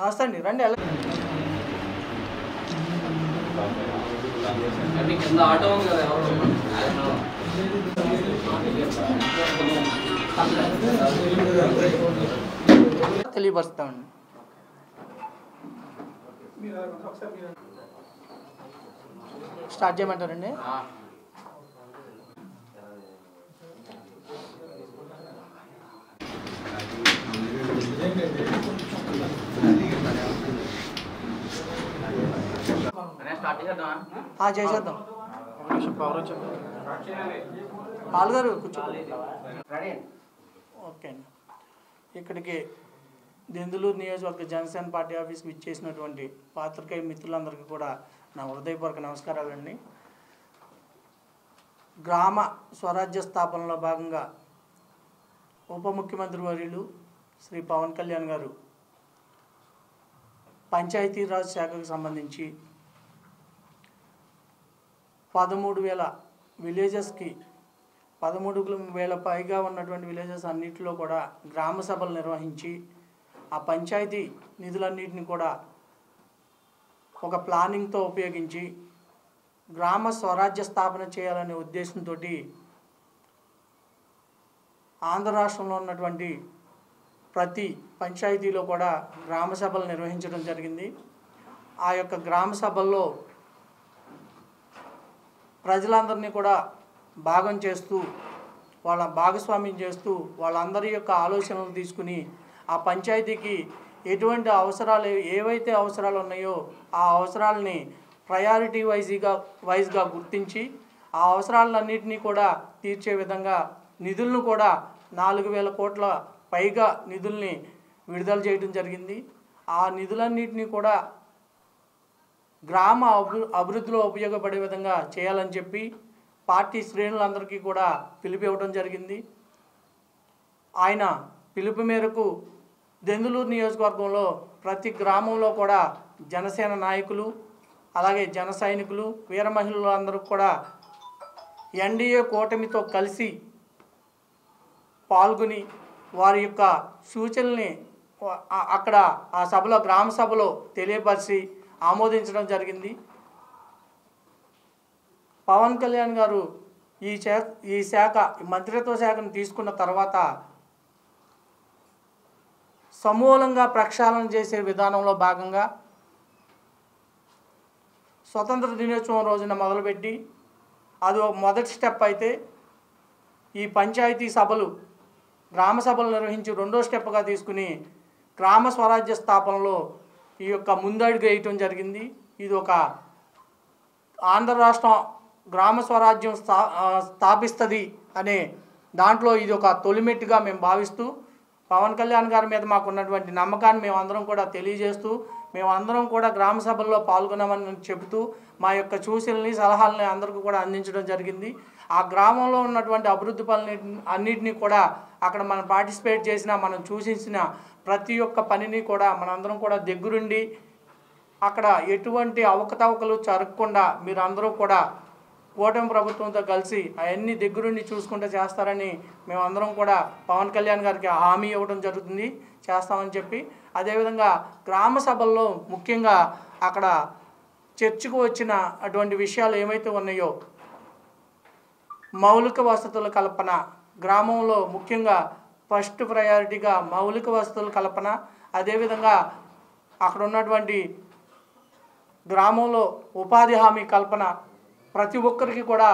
నమస్తే అండి, రండి. తెలియపరుస్తామండి. స్టార్ట్ చేయమంటారండి? చేసేద్దాం. పాల్గారు కూర్చో. ఓకే అండి. ఇక్కడికి దెందులూరు నియోజకవర్గ జనసేన పార్టీ ఆఫీస్కి ఇచ్చేసినటువంటి పాత్రికేయ మిత్రులందరికీ కూడా నా హృదయపూర్వక నమస్కారాలండి. గ్రామ స్వరాజ్య స్థాపనలో భాగంగా ఉప ముఖ్యమంత్రి వర్యులు శ్రీ పవన్ కళ్యాణ్ గారు పంచాయతీరాజ్ శాఖకు సంబంధించి 13,000 విలేజెస్కి 13,000 పైగా ఉన్నటువంటి విలేజెస్ అన్నింటిలో కూడా గ్రామ సభలు నిర్వహించి ఆ పంచాయతీ నిధులన్నింటినీ కూడా ఒక ప్లానింగ్తో ఉపయోగించి గ్రామ స్వరాజ్య స్థాపన చేయాలనే ఉద్దేశంతో ఆంధ్ర రాష్ట్రంలో ఉన్నటువంటి ప్రతి పంచాయతీలో కూడా గ్రామ సభలు నిర్వహించడం జరిగింది. ఆ యొక్క గ్రామ సభల్లో ప్రజలందరినీ కూడా భాగం చేస్తూ వాళ్ళ భాగస్వామ్యం చేస్తూ వాళ్ళందరి యొక్క ఆలోచనలు తీసుకుని ఆ పంచాయతీకి ఎటువంటి అవసరాలు ఏవైతే అవసరాలు ఉన్నాయో ఆ అవసరాలని ప్రయారిటీ వైజ్గా గుర్తించి ఆ అవసరాలన్నింటినీ కూడా తీర్చే విధంగా నిధులను కూడా 4,000 కోట్ల పైగా నిధుల్ని విడుదల చేయడం జరిగింది. ఆ నిధులన్నింటినీ కూడా గ్రామ అభివృద్ధిలో ఉపయోగపడే విధంగా చేయాలని చెప్పి పార్టీ శ్రేణులందరికీ కూడా పిలుపు ఇవ్వడం జరిగింది. ఆయన పిలుపు మేరకు దెందులూరు నియోజకవర్గంలో ప్రతి గ్రామంలో కూడా జనసేన నాయకులు అలాగే జన సైనికులు వీర మహిళలు అందరూ కూడా ఎన్డీఏ కూటమితో కలిసి పాల్గొని వారి యొక్క సూచనల్ని అక్కడ ఆ సభలో గ్రామ సభలో తెలియపరిచి ఆమోదించడం జరిగింది. పవన్ కళ్యాణ్ గారు ఈ శాఖ మంత్రిత్వ శాఖను తీసుకున్న తర్వాత సమూలంగా ప్రక్షాళన చేసే విధానంలో భాగంగా స్వతంత్ర దినోత్సవం రోజున మొదలుపెట్టి అది మొదటి స్టెప్ అయితే ఈ పంచాయతీ సభలు గ్రామ సభలు నిర్వహించి రెండో స్టెప్గా తీసుకుని గ్రామ స్వరాజ్య స్థాపనలో ఈ యొక్క ముందడుగు వేయటం జరిగింది. ఇది ఒక ఆంధ్ర రాష్ట్రం గ్రామ స్వరాజ్యం స్థాపిస్తుంది అనే దాంట్లో ఇది ఒక తొలిమెట్టుగా మేము భావిస్తూ పవన్ కళ్యాణ్ గారి మీద మాకున్నటువంటి నమ్మకాన్ని మేమందరం కూడా తెలియజేస్తూ మేమందరం కూడా గ్రామ సభల్లో పాల్గొన్నామని చెబుతూ మా యొక్క సూచనల్ని సలహాలని అందరికీ కూడా అందించడం జరిగింది. ఆ గ్రామంలో ఉన్నటువంటి అభివృద్ధి పనులు అన్నింటినీ కూడా అక్కడ మనం పార్టిసిపేట్ చేసిన మనం సూచించిన ప్రతి ఒక్క పనిని కూడా మనందరం కూడా దగ్గరుండి అక్కడ ఎటువంటి అవకతవకలు జరగకుండా మీరందరూ కూడా కూటమి ప్రభుత్వంతో కలిసి అవన్నీ దగ్గరుండి చూసుకుంటూ చేస్తారని మేమందరం కూడా పవన్ కళ్యాణ్ గారికి హామీ ఇవ్వడం జరుగుతుంది, చేస్తామని చెప్పి. అదేవిధంగా గ్రామ సభల్లో ముఖ్యంగా అక్కడ చర్చకు వచ్చిన అటువంటి విషయాలు ఏమైతే ఉన్నాయో మౌలిక వసతుల కల్పన, గ్రామంలో ముఖ్యంగా ఫస్ట్ ప్రయారిటీగా మౌలిక వసతుల కల్పన, అదేవిధంగా అక్కడ ఉన్నటువంటి గ్రామంలో ఉపాధి హామీ కల్పన, ప్రతి ఒక్కరికి కూడా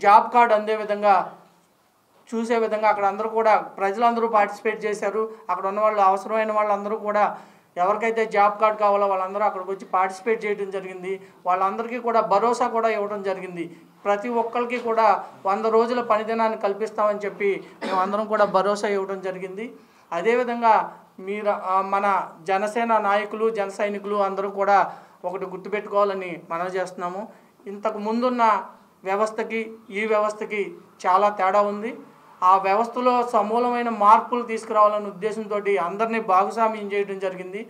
జాబ్ కార్డు అందే విధంగా చూసే విధంగా అక్కడ అందరూ కూడా ప్రజలందరూ పార్టిసిపేట్ చేశారు. అక్కడ ఉన్న వాళ్ళు అవసరమైన వాళ్ళందరూ కూడా ఎవరికైతే జాబ్ కార్డు కావాలో వాళ్ళందరూ అక్కడికి వచ్చి పార్టిసిపేట్ చేయడం జరిగింది. వాళ్ళందరికీ కూడా భరోసా కూడా ఇవ్వడం జరిగింది. ప్రతి ఒక్కరికి కూడా 100 రోజుల పనిదినాన్ని కల్పిస్తామని చెప్పి మేమందరం కూడా భరోసా ఇవ్వడం జరిగింది. అదేవిధంగా మన జనసేన నాయకులు జన సైనికులు అందరూ కూడా ఒకటి గుర్తుపెట్టుకోవాలని మనవి చేస్తున్నాము. ఇంతకు ముందున్న వ్యవస్థకి ఈ వ్యవస్థకి చాలా తేడా ఉంది. ఆ వ్యవస్థలో సమూలమైన మార్పులు తీసుకురావాలనే ఉద్దేశంతో అందరినీ భాగస్వామ్యం చేయడం జరిగింది.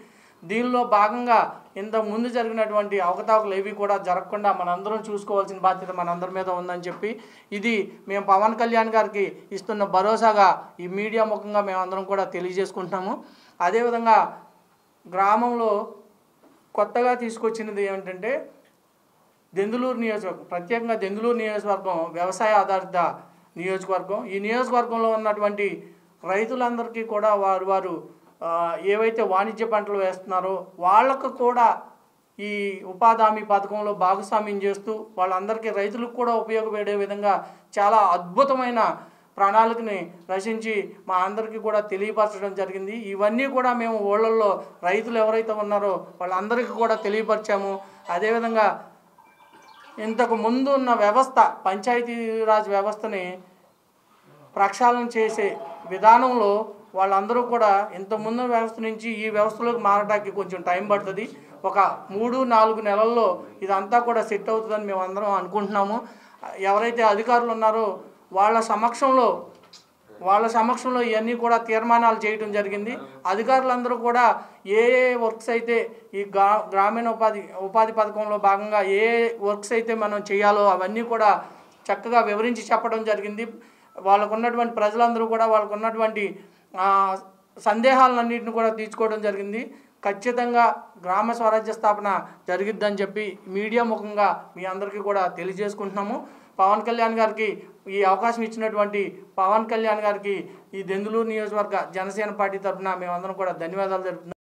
దీనిలో భాగంగా ఇంతకు ముందు జరిగినటువంటి అవకతవకలు ఏవి కూడా జరగకుండా మనందరం చూసుకోవాల్సిన బాధ్యత మనందరి మీద ఉందని చెప్పి ఇది మేము పవన్ కళ్యాణ్ గారికి ఇస్తున్న భరోసాగా ఈ మీడియా ముఖంగా మేమందరం కూడా తెలియజేసుకుంటున్నాము. అదేవిధంగా గ్రామంలో కొత్తగా తీసుకొచ్చినది ఏమిటంటే దెందులూరు నియోజకవర్గం, ప్రత్యేకంగా దెందులూరు నియోజకవర్గం వ్యవసాయ ఆధారిత నియోజకవర్గం. ఈ నియోజకవర్గంలో ఉన్నటువంటి రైతులందరికీ కూడా వారు ఏవైతే వాణిజ్య పంటలు వేస్తున్నారో వాళ్ళకు కూడా ఈ ఉపాధి హామీ పథకంలో భాగస్వామ్యం చేస్తూ వాళ్ళందరికీ రైతులకు కూడా ఉపయోగపడే విధంగా చాలా అద్భుతమైన ప్రణాళికని రచించి మా అందరికీ కూడా తెలియపరచడం జరిగింది. ఇవన్నీ కూడా మేము ఊళ్ళల్లో రైతులు ఎవరైతే ఉన్నారో వాళ్ళందరికీ కూడా తెలియపరిచాము. అదేవిధంగా ఇంతకు ముందు ఉన్న వ్యవస్థ పంచాయతీరాజ్ వ్యవస్థని ప్రక్షాళన చేసే విధానంలో వాళ్ళందరూ కూడా ఇంతకుముందు వ్యవస్థ నుంచి ఈ వ్యవస్థలోకి మారడానికి కొంచెం టైం పడుతుంది. ఒక 3-4 నెలల్లో ఇదంతా కూడా సెట్ అవుతుందని మేము అందరం అనుకుంటున్నాము. ఎవరైతే అధికారులు ఉన్నారో వాళ్ళ సమక్షంలో ఇవన్నీ కూడా తీర్మానాలు చేయడం జరిగింది. అధికారులందరూ కూడా ఏ వర్క్స్ అయితే ఈ గ్రామీణ ఉపాధి పథకంలో భాగంగా ఏ వర్క్స్ అయితే మనం చేయాలో అవన్నీ కూడా చక్కగా వివరించి చెప్పడం జరిగింది. వాళ్ళకు ఉన్నటువంటి ప్రజలందరూ కూడా వాళ్ళకు ఉన్నటువంటి సందేహాలన్నింటిని కూడా తీర్చుకోవడం జరిగింది. ఖచ్చితంగా గ్రామ స్వరాజ్య స్థాపన జరిగిద్దని చెప్పి మీడియా ముఖంగా మీ అందరికీ కూడా తెలియజేసుకుంటున్నాము. పవన్ కళ్యాణ్ గారికి ఈ అవకాశం ఇచ్చినటువంటి పవన్ కళ్యాణ్ గారికి ఈ దెందులూరు నియోజకవర్గ జనసేన పార్టీ తరఫున మేమందరం కూడా ధన్యవాదాలు తెలుపుతున్నాం.